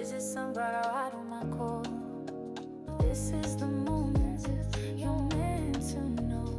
visit some brother out on my call. This is the moment you're meant to know.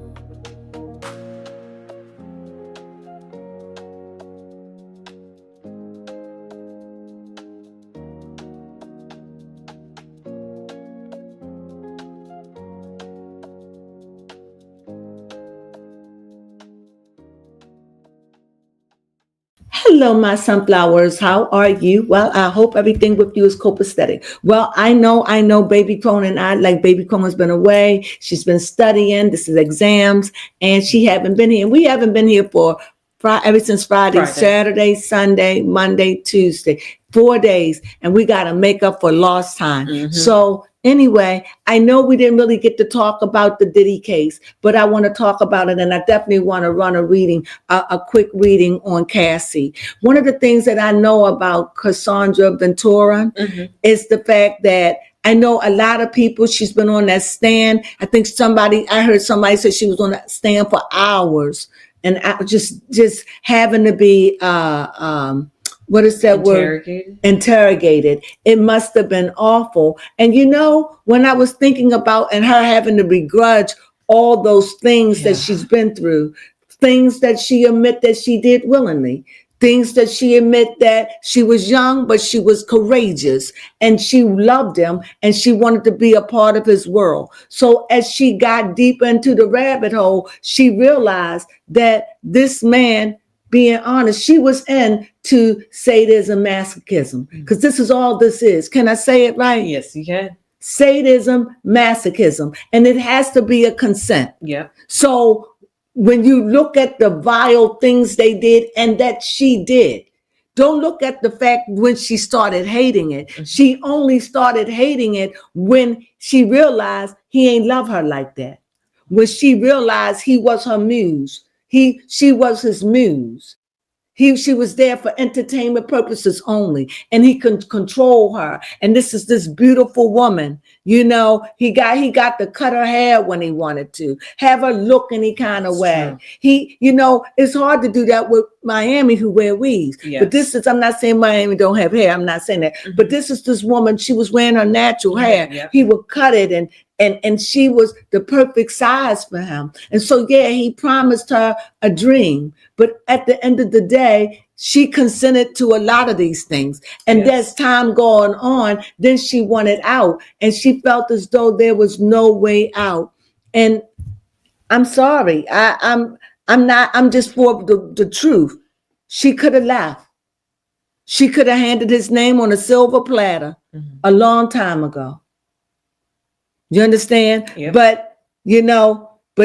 Hello, my sunflowers. How are you? Well, I hope everything with you is copacetic. Well, I know Baby Crone and I, like Baby Crone has been away. She's been studying. This is exams, and she haven't been here. We haven't been here for ever since Friday, Saturday, Sunday, Monday, Tuesday, 4 days, and we got to make up for lost time. So anyway, I know we didn't really get to talk about the Diddy case, but I want to talk about it, and I definitely want to run a quick reading on Cassie. One of the things that I know about Cassie Ventura is the fact that I know a lot of people, she's been on that stand. I heard somebody say she was on that stand for hours, and I just having to be what is that word? Interrogated. It must have been awful. And when I was thinking about and her having to begrudge all those things that she's been through, things that she admit that she did willingly, things that she admit that she was young, but she was courageous and she loved him and she wanted to be a part of his world. So as she got deep into the rabbit hole, she realized that this man, being honest, she was into sadism, masochism, because this is all this is. Can I say it right? Yes, you can. Sadism, masochism, and it has to be a consent. Yeah. So when you look at the vile things they did and that she did, don't look at the fact when she started hating it. She only started hating it when she realized he ain't love her like that. When she realized he was her muse. She was his muse. She was there for entertainment purposes only, and he can control her. And this is this beautiful woman. He got to cut her hair when he wanted to, have her look any kind of way. True. It's hard to do that with Miami who wear weaves. Yes. But I'm not saying Miami don't have hair. I'm not saying that. But this is this woman, she was wearing her natural hair. Yep. He would cut it and she was the perfect size for him. And so, he promised her a dream. But at the end of the day, she consented to a lot of these things. And as time going on, then she wanted out. And she felt as though there was no way out. And I'm sorry. I'm just for the truth. She could have left. She could have handed his name on a silver platter a long time ago. You understand? Yep. But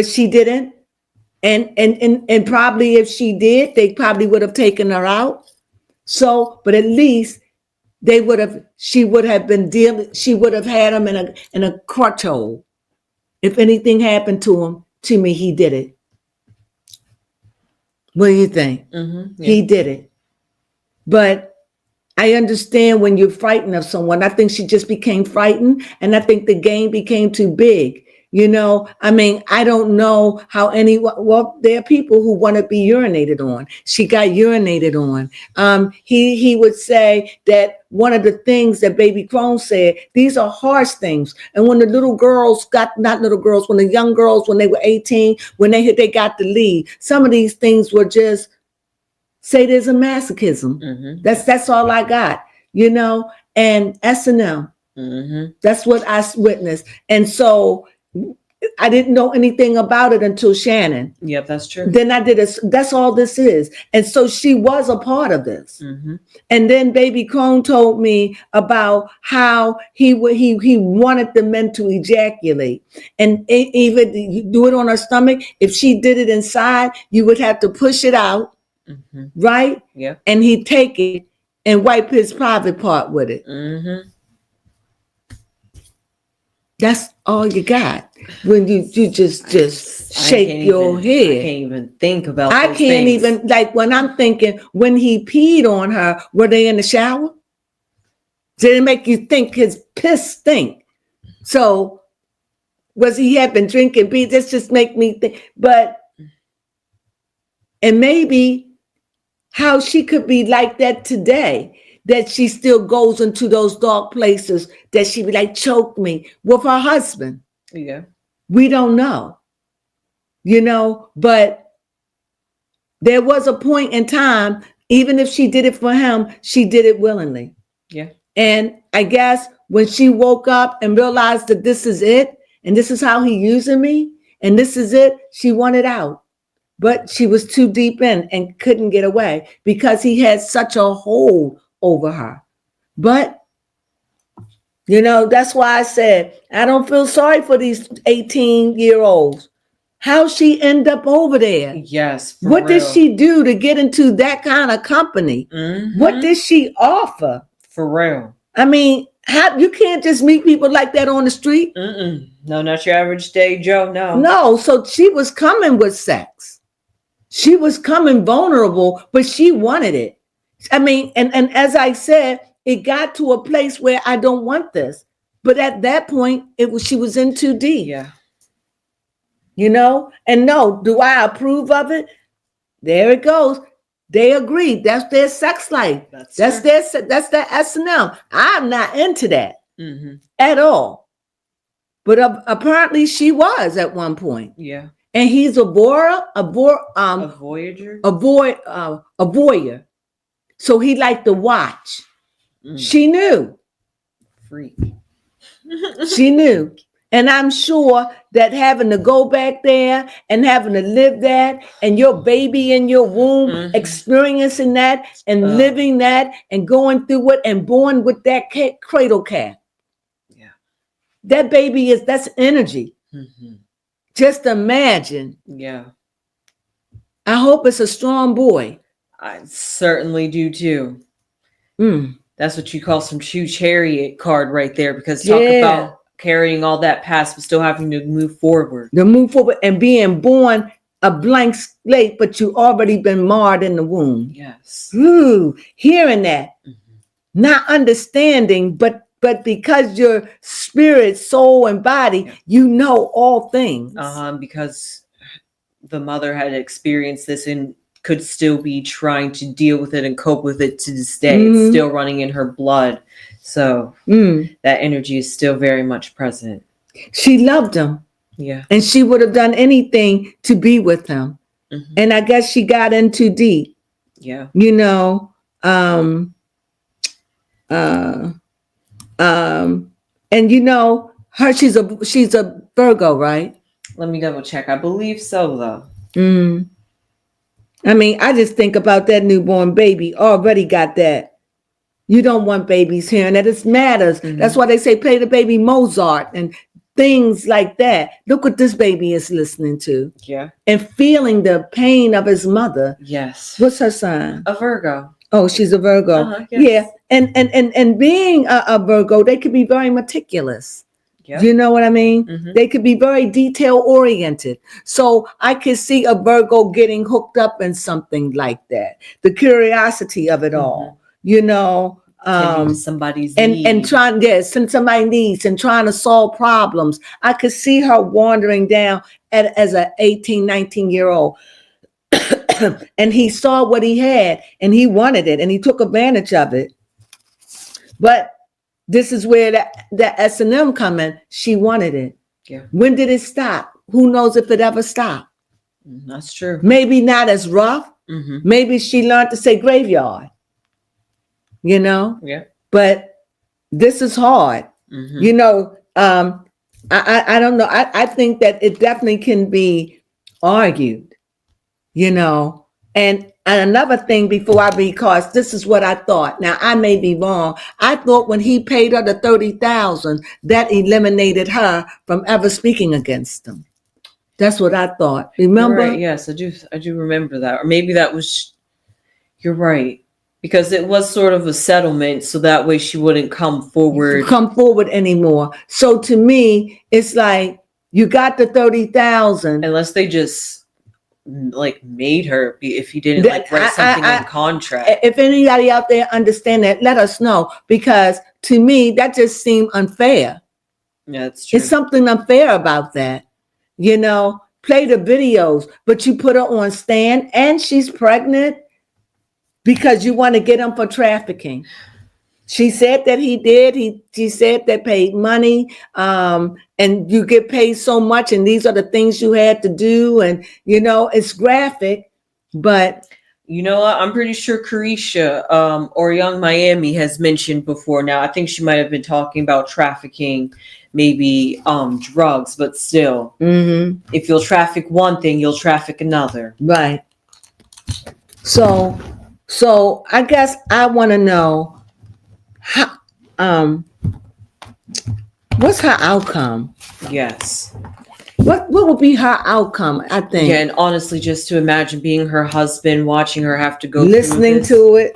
she didn't. And probably if she did, they probably would have taken her out. So, but at least she would have had him in a crutch hole. If anything happened to me, he did it. What do you think? He did it. But I understand when you're frightened of someone. I think she just became frightened, and I think the game became too big. I don't know how there are people who want to be urinated on. She got urinated on. He would say that one of the things that Baby Crones said, these are harsh things. And when the when the young girls, when they were 18, when they got to leave, some of these things were just sadism, masochism. That's all I got, and S&M. That's what I witnessed. And so I didn't know anything about it until Shannon. Yep, that's true. Then that's all this is. And so she was a part of this. And then Baby Crone told me about how he wanted the men to ejaculate. And even you do it on her stomach. If she did it inside, you would have to push it out. Right? Yeah. And he'd take it and wipe his private part with it. That's all you got when you just shake your head. I can't even think about those I can't things. even, like when I'm thinking, when he peed on her, were they in the shower? Did it make you think his piss stink? So was he had been drinking beer? This just make me think. And maybe how she could be like that today. that she still goes into those dark places that she be like, choke me with her husband. Yeah. We don't know, but there was a point in time, even if she did it for him, she did it willingly. Yeah. And I guess when she woke up and realized that this is it, and this is how he using me, and this is it, she wanted out. But she was too deep in and couldn't get away because he had such a hold over her. But, that's why I said, I don't feel sorry for these 18-year-olds. How she end up over there? Yes. What did she do to get into that kind of company? Mm-hmm. What did she offer? For real. I mean, you can't just meet people like that on the street. Mm-mm. No, not your average day Joe. No. No, so she was coming with sex. She was coming vulnerable, but she wanted it. I mean, and as I said, it got to a place where I don't want this. But at that point, she was in too deep. Yeah. And no, do I approve of it? There it goes. They agreed. That's their sex life. That's their S&M. I'm not into that at all. But apparently she was at one point. Yeah. And he's a voyeur. A voyeur. So he liked to watch. She knew. Freak. She knew. And I'm sure that having to go back there and having to live that and your baby in your womb, experiencing that and living that and going through it and born with that cradle cap. Yeah. That baby that's energy. Just imagine. Yeah. I hope it's a strong boy. I certainly do too. That's what you call some true chariot card right there, because talk about carrying all that past but still having to move forward. And being born a blank slate, but you already been marred in the womb. Yes. Ooh, hearing that. Not understanding, but because your spirit, soul, and body, you know all things. Because the mother had experienced this and could still be trying to deal with it and cope with it to this day. It's still running in her blood. So that energy is still very much present. She loved him. Yeah. And she would have done anything to be with him. And I guess she got in too deep. Yeah. And she's a Virgo, right? Let me double check. I believe so, though. I mean, I just think about that newborn baby already got that. You don't want babies hearing that. It matters. That's why they say play the baby Mozart and things like that. Look what this baby is listening to. Yeah. And feeling the pain of his mother. Yes. What's her sign? A Virgo. Oh, she's a Virgo. Yes. Yeah. And being a Virgo, they could be very meticulous. Yep. You know what I mean? They could be very detail oriented. So I could see a Virgo getting hooked up in something like that. The curiosity of it all, somebody's and trying, send somebody needs and trying to solve problems. I could see her wandering down as a 18, 19-year-old. And he saw what he had and he wanted it and he took advantage of it. But this is where that S&M come in. She wanted it. Yeah. When did it stop? Who knows if it ever stopped? That's true. Maybe not as rough. Maybe she learned to say graveyard. Yeah. But this is hard. I don't know. I think that it definitely can be argued. And another thing because this is what I thought. Now I may be wrong. I thought when he paid her the $30,000, that eliminated her from ever speaking against him. That's what I thought. Remember? Right. Yes, I do remember that. Or maybe that was. You're right, because it was sort of a settlement, so that way she wouldn't come forward anymore. So to me, it's like you got the $30,000, unless they just made her if he didn't write something in contract. If anybody out there understand that, let us know, because to me that just seemed unfair. Yeah, that's true. It's something unfair about that. Play the videos, but you put her on stand and she's pregnant because you want to get them for trafficking. She said that he did. She said that paid money, and you get paid so much, and these are the things you had to do, and it's graphic, but You know what? I'm pretty sure Carisha or Young Miami has mentioned before. Now, I think she might have been talking about trafficking, maybe drugs, but still, if you'll traffic one thing, you'll traffic another. right. So I guess I want to know how, what's her outcome? Yes. What would be her outcome? I think. Yeah, and honestly, just to imagine being her husband, watching her have to go listening through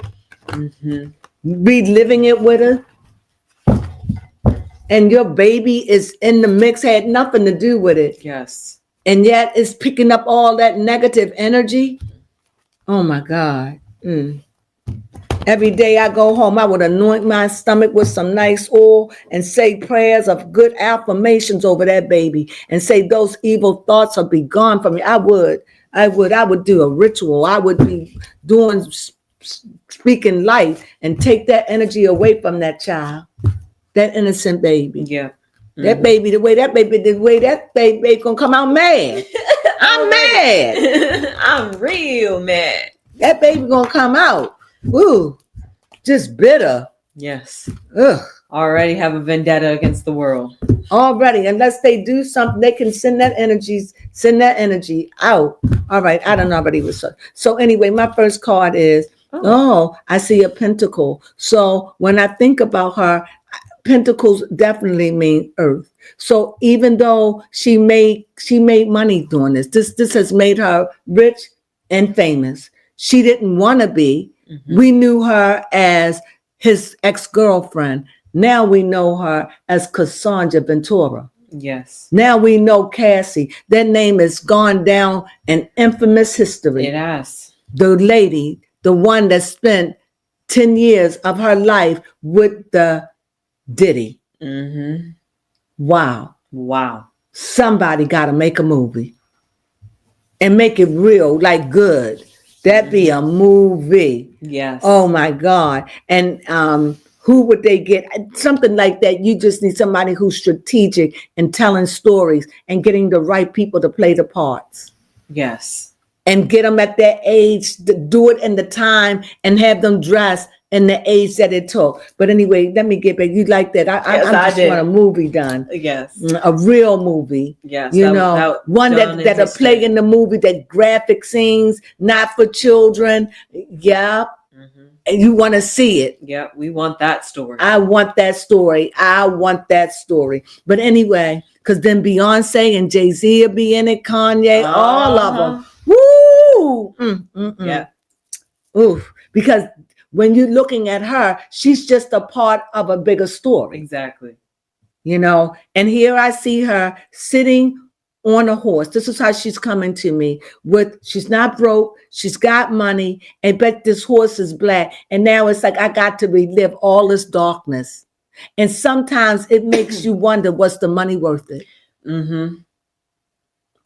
this. to it, reliving it with her, and your baby is in the mix, had nothing to do with it. Yes. And yet it's picking up all that negative energy. Oh my God. Every day I go home, I would anoint my stomach with some nice oil and say prayers of good affirmations over that baby and say those evil thoughts will be gone from me. I would do a ritual. I would be speaking life and take that energy away from that child, that innocent baby. Yeah. That baby, the way that baby gonna come out mad. I'm mad. I'm real mad. That baby gonna come out. Ooh, just bitter. Yes. Ugh. Already have a vendetta against the world. Already, unless they do something, they can send that energy out. All right, I don't know, but he was so anyway, my first card is I see a pentacle. So when I think about her, pentacles definitely mean earth. So even though she made money doing this has made her rich and famous. She didn't want to be. We knew her as his ex-girlfriend. Now we know her as Cassie Ventura. Yes. Now we know Cassie. That name has gone down in infamous history. It has. The lady, the one that spent 10 years of her life with the Diddy. Wow. Somebody got to make a movie and make it real, like good. That be a movie. Yes. Oh my God. And who would they get? Something like that. You just need somebody who's strategic and telling stories and getting the right people to play the parts. Yes. And get them at their age, do it in the time and have them dress in the age that it took. But anyway, let me get back. You like that? I just want a movie done. Yes. A real movie. Yes. One that are playing the movie, that graphic scenes, not for children. Yeah. And you want to see it. Yeah, we want that story. I want that story. But anyway, because then Beyonce and Jay-Z will be in it, Kanye, all of them. Woo! Yeah. Oof. Because when you're looking at her, she's just a part of a bigger story. Exactly. And here I see her sitting on a horse. This is how she's coming to me she's not broke. She's got money. And bet this horse is black. And now it's like, I got to relive all this darkness. And sometimes it makes you wonder, was the money worth it?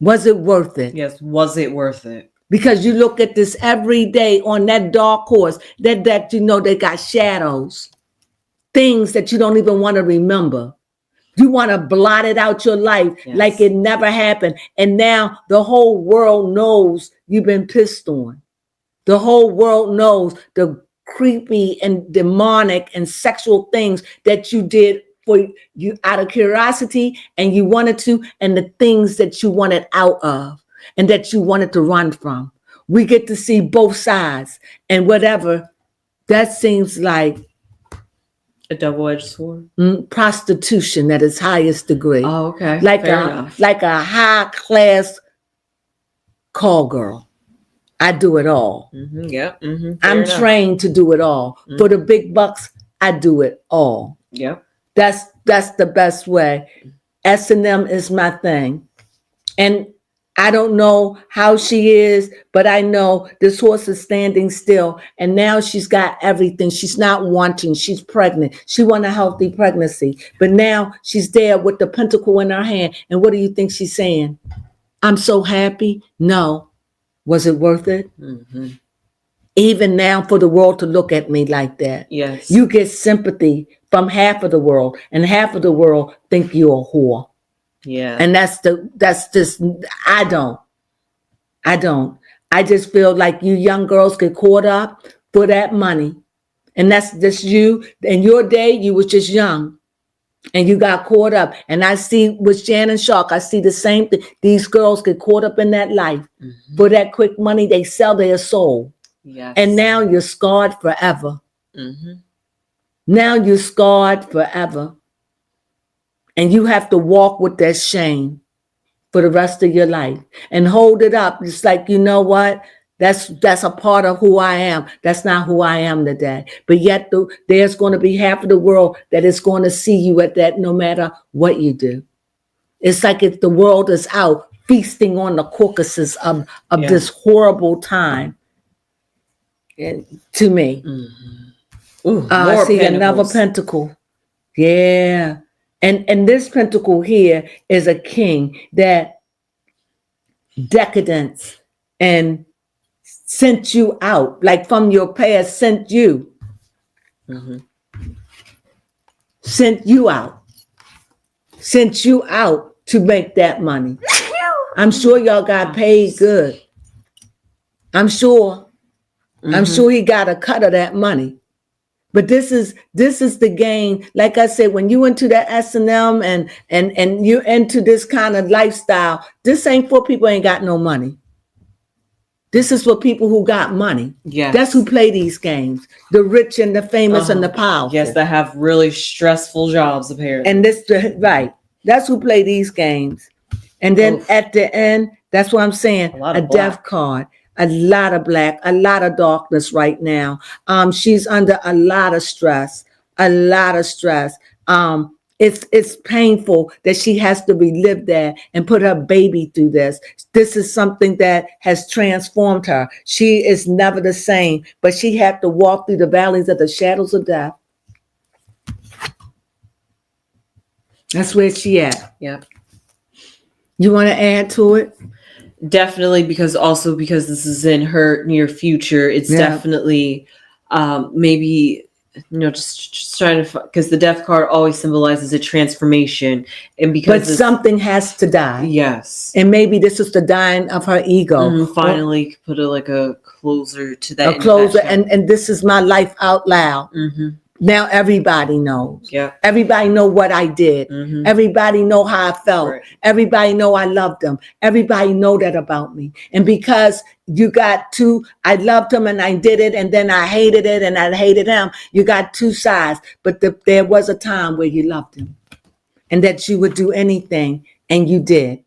Was it worth it? Yes. Was it worth it? Because you look at this every day on that dark horse, that they got shadows, things that you don't even want to remember. You want to blot it out your life like it never happened. And now the whole world knows you've been pissed on. The whole world knows the creepy and demonic and sexual things that you did for you out of curiosity and you wanted to, and the things that you wanted out of and that you wanted to run from. We get to see both sides, and whatever, that seems like a double-edged sword. Prostitution at its highest degree. Oh, okay. Like a high class call girl. I do it all. Yeah. I'm trained to do it all. For the big bucks, I do it all. Yep. That's the best way. S&M is my thing. And I don't know how she is, but I know this horse is standing still. And now she's got everything. She's not wanting. She's pregnant. She wants a healthy pregnancy. But now she's there with the pentacle in her hand. And what do you think she's saying? I'm so happy. No. Was it worth it? even now for the world to look at me like that. Yes. You get sympathy from half of the world, and half of the world think you're a whore. Yeah. And that's just, I don't. I just feel like you young girls get caught up for that money. And that's just you. In your day, you was just young. And you got caught up. And I see with Shannon Shark, I see the same thing. These girls get caught up in that life. Mm-hmm. For that quick money, they sell their soul. Yes. And now you're scarred forever. Mm-hmm. Now you're scarred forever. And you have to walk with that shame for the rest of your life and hold it up. It's like, you know what? That's a part of who I am. That's not who I am today. But yet there's going to be half of the world that is going to see you at that no matter what you do. It's like if the world is out feasting on the carcasses of this horrible time. And to me. Mm-hmm. Ooh, I see pentacles. Another pentacle. Yeah. And this pentacle here is a king that decadence and sent you out, like from your past, sent you out to make that money. I'm sure y'all got paid good. I'm sure he got a cut of that money. But this is the game. Like I said, when you into that S&M and you into this kind of lifestyle, this ain't for people who ain't got no money. This is for people who got money. Yes. That's who play these games. The rich and the famous and the powerful. Yes, that have really stressful jobs, apparently. And right. That's who play these games. And then at the end, that's what I'm saying, a death card. A lot of black, a lot of darkness right now. She's under a lot of stress. It's painful that she has to relive that and put her baby through this. This is something that has transformed her. She is never the same, but she had to walk through the valleys of the shadows of death. That's where she at. Yep. You want to add to it? Definitely, because this is in her near future. It's definitely maybe, just trying to, because the death card always symbolizes a transformation, and because something has to die. Yes, and maybe this is the dying of her ego. Finally, put a closer to that. A closer, and this is my life out loud. Mm-hmm. Now everybody knows. Yeah. Everybody know what I did. Mm-hmm. Everybody know how I felt. Right. Everybody know I loved them. Everybody know that about me. And because you got I loved him and I did it, and then I hated it and I hated him. You got two sides. But there was a time where you loved him, and that you would do anything, and you did.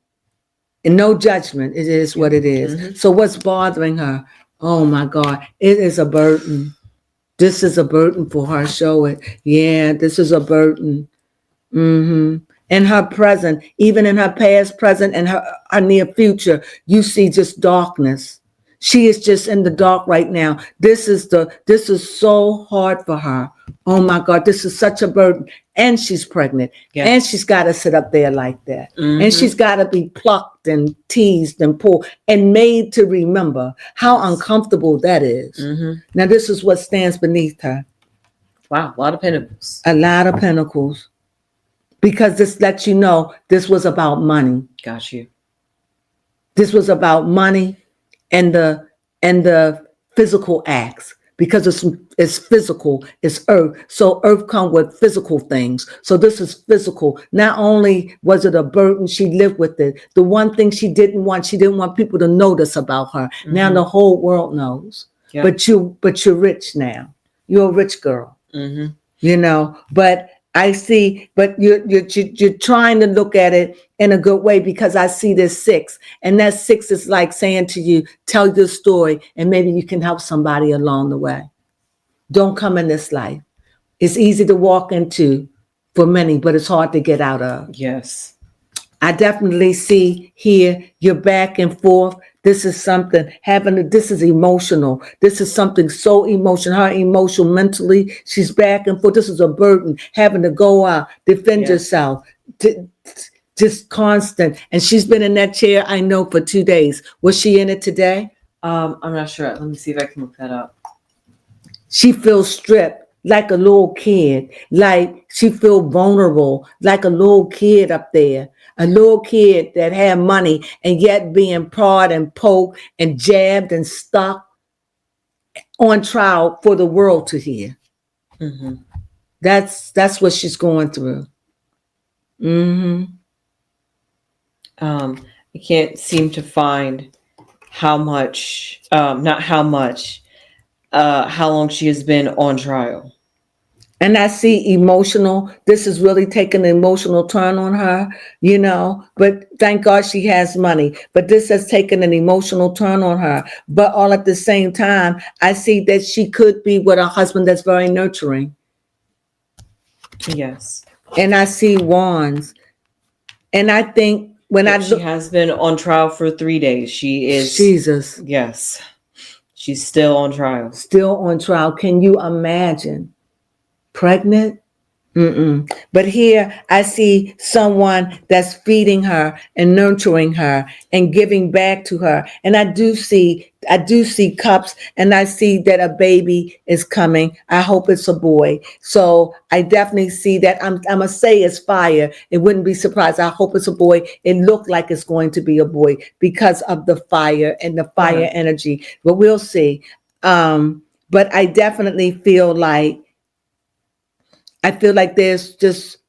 And no judgment. It is what it is. Mm-hmm. So what's bothering her? Oh my God, it is a burden. This is a burden for her. Show it. Yeah, this is a burden. Mm-hmm. In her present, even in her past, present, and her near future, you see just darkness. She is just in the dark right now. This is so hard for her. Oh my God, this is such a burden. And she's pregnant. Yeah. And she's got to sit up there like that. Mm-hmm. And she's got to be plucked and teased and pulled and made to remember how uncomfortable that is. Mm-hmm. Now, this is what stands beneath her. Wow, a lot of pentacles. A lot of pentacles. Because this lets you know this was about money. Got you. This was about money and the physical acts. Because it's physical, it's earth. So earth comes with physical things. So this is physical. Not only was it a burden, she lived with it. The one thing she didn't want people to notice about her. Mm-hmm. Now the whole world knows. Yep. But you're rich now. You're a rich girl. Mm-hmm. But I see, but you're trying to look at it in a good way, because I see this 6, and that 6 is like saying to you, tell your story, and maybe you can help somebody along the way. Don't come in this life. It's easy to walk into for many, but it's hard to get out of. Yes. I definitely see here you're back and forth. This is something this is emotional. This is something so emotional. Her emotional, mentally, she's back and forth. This is a burden, having to go out, defend yourself, just constant. And she's been in that chair, I know, for 2 days. Was she in it today? I'm not sure. Let me see if I can look that up. She feels stripped like a little kid, like she feels vulnerable like a little kid up there. A little kid that had money and yet being prod and poked and jabbed and stuck on trial for the world to hear. Mm-hmm. That's what she's going through. Mm-hmm. I can't seem to find how much, not how much, how long she has been on trial. And I see emotional. This is really taking an emotional turn on her, you know. But thank God she has money. But this has taken an emotional turn on her. But all at the same time, I see that she could be with a husband that's very nurturing. Yes. And I see wands. And I think when I She look, has been on trial for 3 days. She is. Jesus, Yes. She's still on trial. still on trial. Can you imagine? Pregnant? Mm-mm. But here I see someone that's feeding her and nurturing her and giving back to her. And I do see cups, and I see that a baby is coming. I hope it's a boy. So I definitely see that. I'm gonna say it's fire. It wouldn't be surprised. I hope it's a boy. It looked like it's going to be a boy because of the fire and the fire energy. But we'll see. But I definitely feel like there's just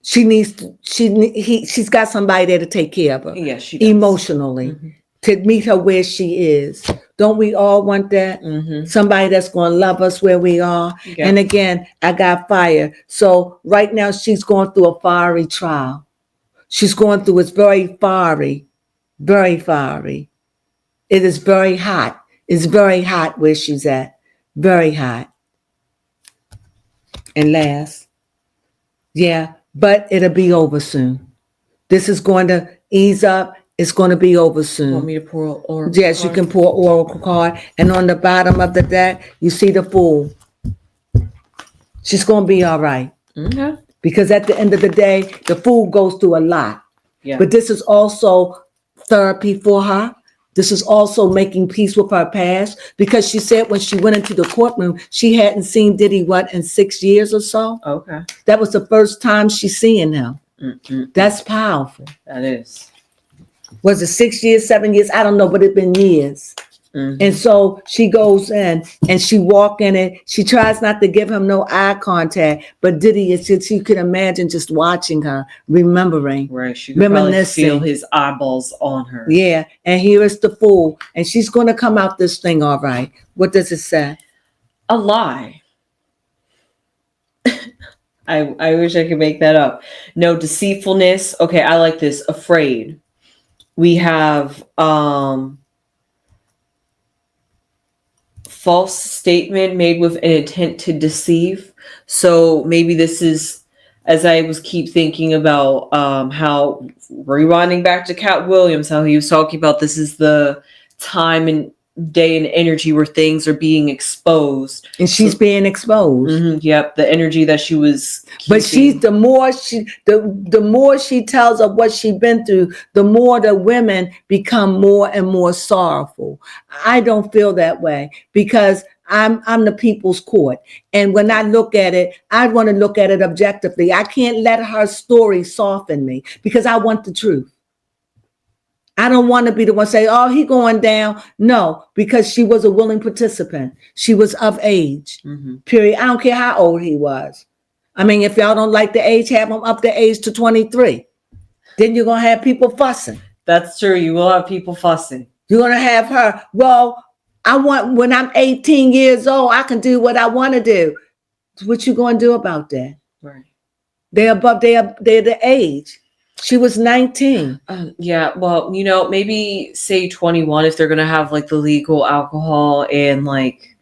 she's got somebody there to take care of her. Yes, she does. Emotionally, Mm-hmm. to meet her where she is. Don't we all want that? Mm-hmm. Somebody that's going to love us where we are. Yeah. And again, I got fire. So right now she's going through a fiery trial. She's going through, it's very fiery, very fiery. It is very hot. It's very hot where she's at. Very hot. And last, yeah, but it'll be over soon. This is going to ease up. It's going to be over soon. Want me to pour oracle Yes, card? you can pour oracle card. And on the bottom of the deck, you see the Fool. She's going to be all right. Okay. Because at the end of the day, the Fool goes through a lot. Yeah. But this is also therapy for her. This is also making peace with her past, because she said when she went into the courtroom, she hadn't seen Diddy, in 6 years or so? Okay. That was the first time she's seeing him. Mm-mm. That's powerful. That is. Was it 6 years, 7 years? I don't know, but it's been years. Mm-hmm. And so she goes in and she walk in it. She tries not to give him no eye contact, but Diddy is just, you can imagine just watching her, remembering. Right. She could probably reminiscing. feel his eyeballs on her. Yeah. And here is the Fool. And she's going to come out this thing all right. What does it say? A lie. I wish I could make that up. No deceitfulness. Okay, I like this. Afraid. We have false statement made with an intent to deceive. So maybe this is, as I keep thinking about how, rewinding back to Cat Williams, how he was talking about this is the time and day and energy where things are being exposed. And she's being exposed. Mm-hmm, yep, the energy that she was keeping. But she's the more she tells of what she's been through, the more the women become more and more sorrowful. I don't feel that way, because I'm the people's court. And when I look at it, I want to look at it objectively. I can't let her story soften me, because I want the truth. I don't want to be the one say, oh, he going down. No, because she was a willing participant. She was of age, period. I don't care how old he was. I mean, if y'all don't like the age, have him up the age to 23. Then you're going to have people fussing. That's true. You will have people fussing. You're going to have her. Well, when I'm 18 years old, I can do what I want to do. What you going to do about that? Right. They're the age. She was 19. Yeah, well, maybe say 21 if they're going to have like the legal alcohol and like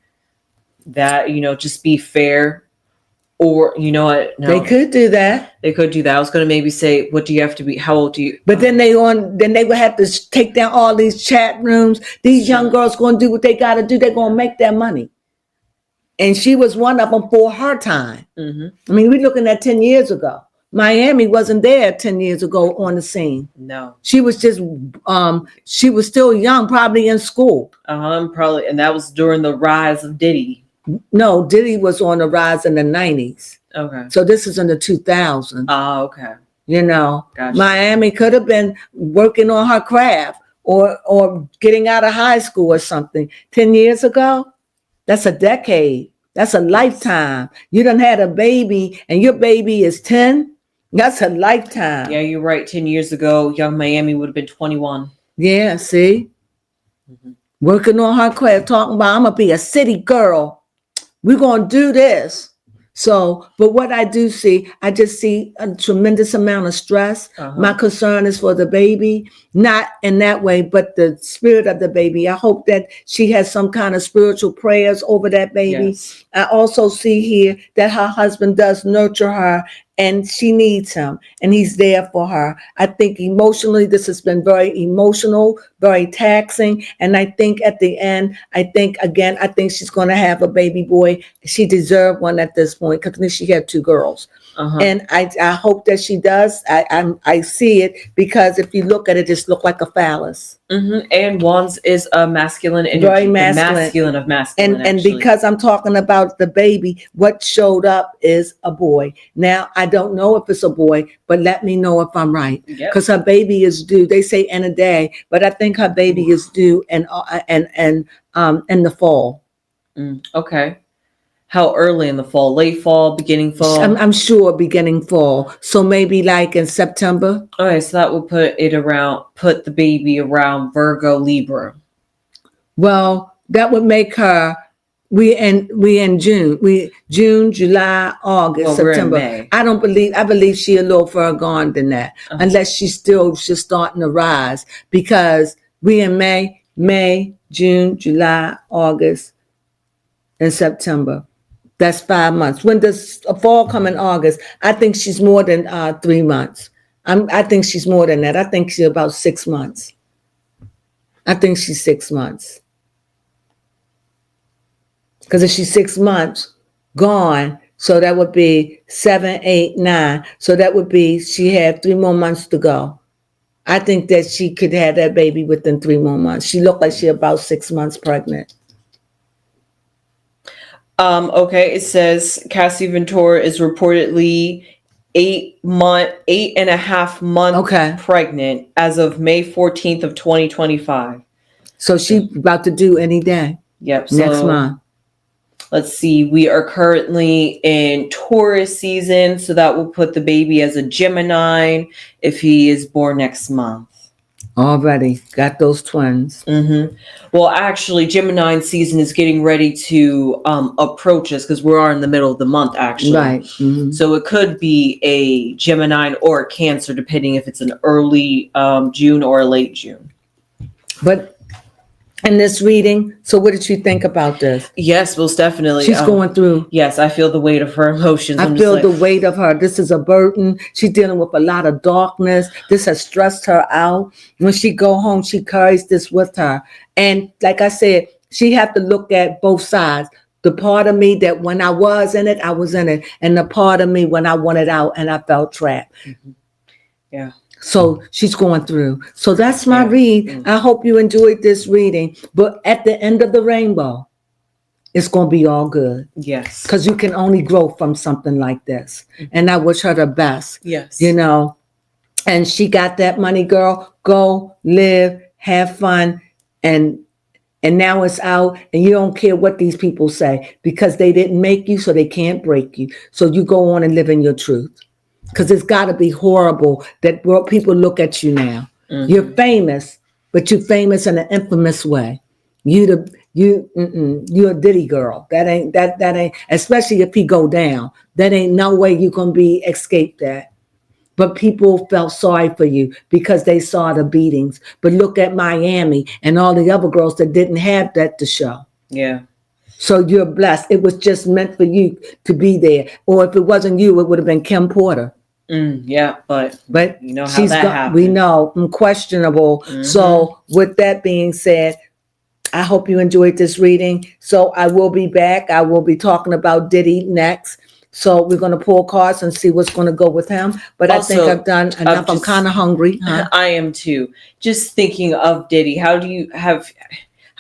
that, just be fair. Or, you know what? No, They could do that. They could do that. I was going to maybe say, what do you have to be? How old do you? But then they would have to take down all these chat rooms. These young girls going to do what they got to do. They're going to make their money. And she was one of them for her time. Mm-hmm. I mean, we're looking at 10 years ago. Miami wasn't there 10 years ago on the scene. No. She was just, she was still young, probably in school. Probably. And that was during the rise of Diddy. No, Diddy was on the rise in the 90s. Okay. So this is in the 2000s. Oh, okay. You know, Gotcha. Miami could have been working on her craft or getting out of high school or something 10 years ago. That's a decade. That's a lifetime. You done had a baby and your baby is 10. That's a lifetime. Yeah, you're right. 10 years ago, young Miami would have been 21. Yeah, see? Mm-hmm. Working on her craft, talking about, I'm going to be a city girl. We're going to do this. So, but what I do see, I just see a tremendous amount of stress. My concern is for the baby, not in that way, but the spirit of the baby. I hope that she has some kind of spiritual prayers over that baby. Yes. I also see here that her husband does nurture her and she needs him and he's there for her. I think emotionally, this has been very emotional, very taxing. And I think at the end, I think she's going to have a baby boy. She deserved one at this point because she had 2 girls. And I hope that she does. I see it because if you look at it, just look like a phallus. And Wands is a masculine energy, Very masculine of masculine. And because I'm talking about the baby, what showed up is a boy. Now I don't know if it's a boy, but let me know if I'm right. Because her baby is due. They say in a day, but I think her baby is due in the fall. Okay. How early in the fall? Late fall, beginning fall? I'm sure beginning fall. So maybe like in September. Okay, so that would put the baby around Virgo, Libra. Well, that would make her. We in June. June, July, August, September. We're in May. I believe she a little further gone than that. Unless she's starting to rise. Because we in May, June, July, August, and September. That's 5 months. When does a fall come in August? I think she's more than 3 months. I think she's more than that. I think she's about 6 months. I think she's 6 months. Because if she's 6 months gone, so that would be 7, 8, 9. So that would be she had 3 more months to go. I think that she could have that baby within 3 more months. She looked like she about 6 months pregnant. Okay, it says Cassie Ventura is reportedly 8.5 months pregnant as of May 14th of 2025. So she's about to do any day. Yep. Next month. Let's see. We are currently in Taurus season, so that will put the baby as a Gemini if he is born next month. Already got those twins. Well, actually, Gemini season is getting ready to approach us because we are in the middle of the month, actually. Right. So it could be a Gemini or a Cancer, depending if it's an early June or a late June. But in this reading, so what did you think about this? Yes, most definitely. She's going through. Yes, I feel the weight of her emotions. I feel the weight of her. This is a burden. She's dealing with a lot of darkness. This has stressed her out. When she go home, she carries this with her. And like I said, she have to look at both sides. The part of me that when I was in it, I was in it. And the part of me when I wanted out and I felt trapped. Yeah. So she's going through. So that's my read. I hope you enjoyed this reading. But at the end of the rainbow, it's going to be all good. Yes. Because you can only grow from something like this. And I wish her the best. Yes. You know, and she got that money, girl. Go, live, have fun. And now it's out and you don't care what these people say because they didn't make you, so they can't break you. So you go on and live in your truth. Because it's got to be horrible that people look at you now. You're famous, but you're famous in an infamous way. You're a Diddy girl. That ain't, especially if he go down. That ain't no way you can escape that. But people felt sorry for you because they saw the beatings. But look at Miami and all the other girls that didn't have that to show. Yeah. So you're blessed. It was just meant for you to be there. Or if it wasn't you, it would have been Kim Porter. Yeah, but you know how that happened. We know, unquestionable. So with that being said, I hope you enjoyed this reading. So I will be back. I will be talking about Diddy next. So we're going to pull cards and see what's going to go with him. But also, I think I've done enough. I'm kind of hungry. I am too. Just thinking of Diddy, how do you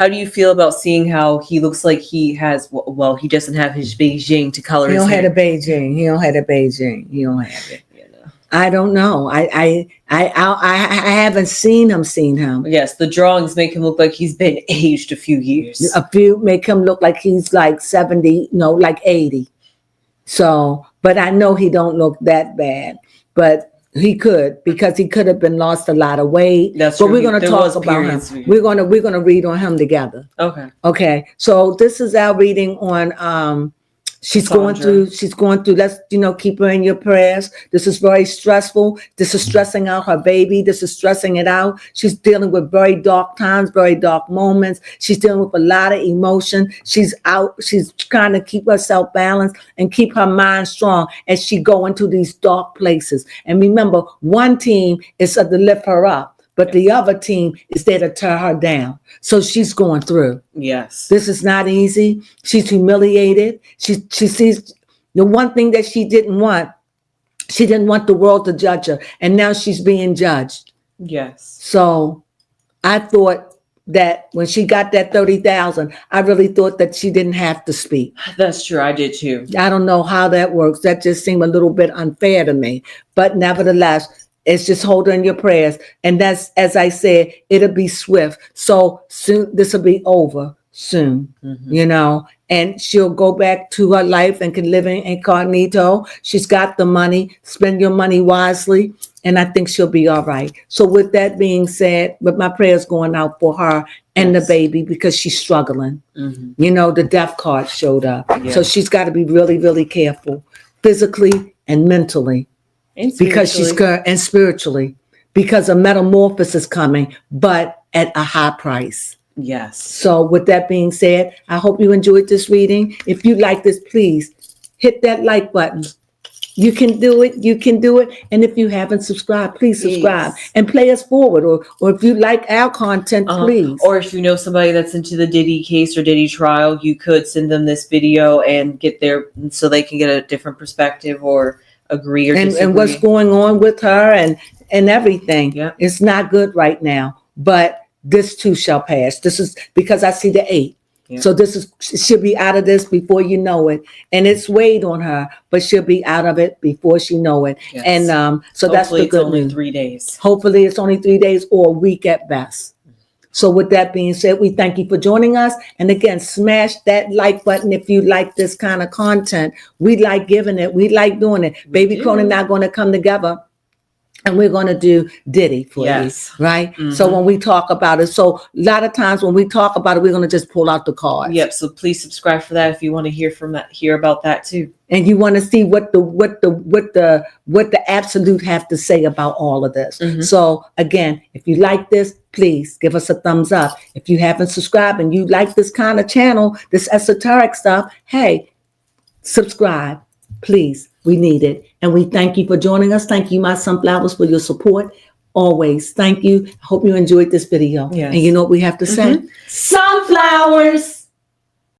How do you feel about seeing how he looks like he has? Well, he doesn't have his Beijing to color. He his don't hair. have a Beijing. He don't have a Beijing. He don't have it. You know. I don't know. I haven't seen him. Yes, the drawings make him look like he's been aged a few years. A few make him look like he's like 70, no, like 80. So, but I know he don't look that bad. But he could, because he could have been lost a lot of weight. That's but true. we're going to There talk was about him. periods where- We're gonna read on him together. Okay. Okay. So this is our reading on she's going through, let's, keep her in your prayers. This is very stressful. This is stressing out her baby. This is stressing it out. She's dealing with very dark times, very dark moments. She's dealing with a lot of emotion. She's trying to keep herself balanced and keep her mind strong as she go into these dark places. And remember, one team is to lift her up, but the other team is there to tear her down. So she's going through. Yes. This is not easy. She's humiliated. She sees the one thing that she didn't want. She didn't want the world to judge her. And now she's being judged. Yes. So I thought that when she got that 30,000, I really thought that she didn't have to speak. That's true. I did too. I don't know how that works. That just seemed a little bit unfair to me. But nevertheless, it's just hold her in your prayers. And that's, as I said, it'll be swift. So soon, this will be over soon, and she'll go back to her life and can live in incognito. She's got the money. Spend your money wisely. And I think she'll be all right. So with that being said, with my prayers going out for her and the baby, because she's struggling. The death card showed up. Yes. So she's got to be really, really careful, physically and mentally. Because she's and spiritually, because a metamorphosis is coming, but at a high price. Yes. So with that being said, I hope you enjoyed this reading. If you like this, please hit that like button. You can do it. You can do it. And if you haven't subscribed, please subscribe and play us forward. Or if you like our content, please. Or if you know somebody that's into the Diddy case or Diddy trial, you could send them this video and get so they can get a different perspective or agree or disagree. And what's going on with her and everything. Yeah. It's not good right now, but this too shall pass. This is because I see the 8. Yeah. So she'll be out of this before you know it. And it's weighed on her, but she'll be out of it before she know it. Yes. And so hopefully that's the good only news. 3 days. Hopefully it's only 3 days or a week at best. So with that being said, we thank you for joining us. And again, smash that like button if you like this kind of content. We like giving it. We like doing it. Baby Cronin and I are going to come together and we're going to do Diddy for you, right? So when we talk about it, so a lot of times when we talk about it, we're going to just pull out the cards. Yep. So please subscribe for that if you want to hear about that too. And you want to see what the absolute have to say about all of this. So again, if you like this, please give us a thumbs up. If you haven't subscribed and you like this kind of channel, this esoteric stuff, hey, subscribe, please. We need it. And we thank you for joining us. Thank you, my sunflowers, for your support. Always. Thank you. I hope you enjoyed this video. Yes. And you know what we have to say? Sunflowers.